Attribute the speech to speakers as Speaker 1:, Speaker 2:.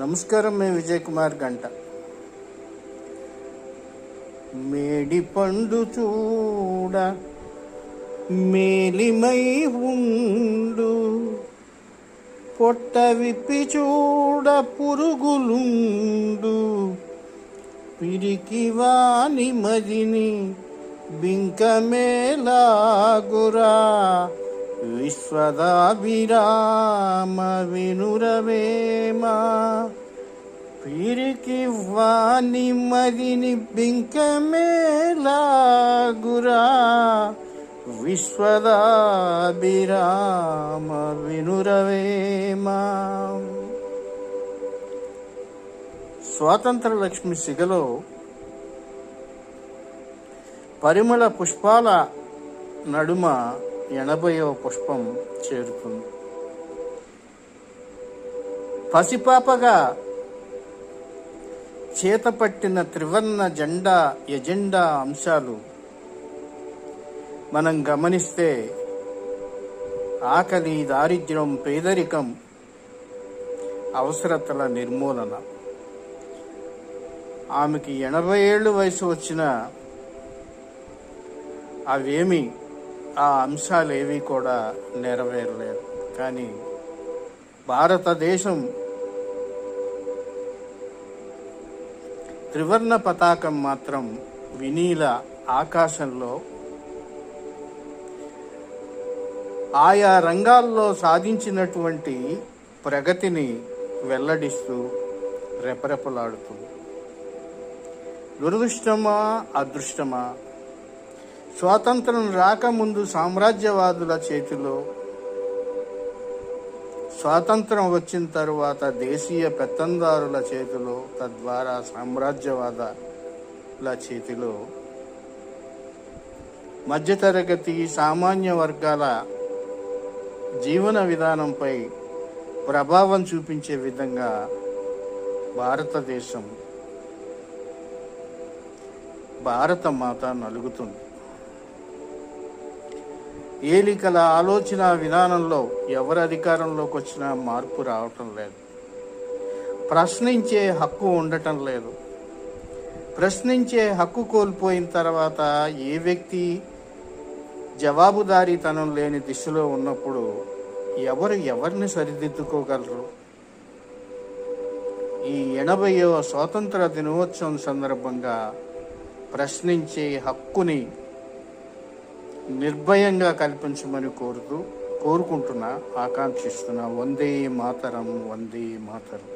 Speaker 1: నమస్కారం. మేము విజయ్ కుమార్ గంట. మేడి పండు చూడ మేలిమై ఉండు, పొట్ట విప్పి చూడ పురుగులుండు, పిరికి వాని మదిని బింకమేలాగురా, విశ్వదాభిరామ వినురవేమా. పిరికి వాని మదిని బింకమేలాగురా, విశ్వదాభిరామ వినురవేమా. స్వాతంత్ర లక్ష్మి సిగలో పరిమళ పుష్పాల నడుమ 80వ పుష్పం చేరుతుంది. పసిపాపగా చేతపట్టిన త్రివర్ణ జెండా ఎజెండా అంశాలు మనం గమనిస్తే ఆకలి, దారిద్ర్యం, పేదరికం, అవసరతల నిర్మూలన. ఆమెకి 80 ఏళ్ళు వయసు వచ్చిన ఆ అంశాలేవి కూడా నెరవేరలేదు. కానీ భారతదేశం త్రివర్ణ పతాకం మాత్రం వినీల ఆకాశంలో ఆయా రంగాల్లో సాధించినటువంటి ప్రగతిని వెల్లడిస్తూ రెపరెపలాడుతుంది. దురదృష్టమా అదృష్టమా, స్వాతంత్రం రాకముందు సామ్రాజ్యవాదుల చేతిలో, స్వాతంత్రం వచ్చిన తరువాత దేశీయ పెత్తందారుల చేతిలో, తద్వారా సామ్రాజ్యవాదుల చేతిలో మధ్యతరగతి సామాన్య వర్గాల జీవన విధానంపై ప్రభావం చూపించే విధంగా భారత మాత నలుగుతుంది. ఏలికల ఆలోచన విధానంలో ఎవరు అధికారంలోకి వచ్చినా మార్పు రావటం లేదు. ప్రశ్నించే హక్కు ఉండటం లేదు. ప్రశ్నించే హక్కు కోల్పోయిన తర్వాత ఏ వ్యక్తి జవాబుదారీతనం లేని దిశలో ఉన్నప్పుడు ఎవరిని సరిదిద్దుకోగలరు? ఈ 80వ స్వాతంత్ర దినోత్సవం సందర్భంగా ప్రశ్నించే హక్కుని నిర్భయంగా కల్పించమని కోరుకుంటున్నా, ఆకాంక్షిస్తున్నా. వందే మాతరం, వందే మాతరం.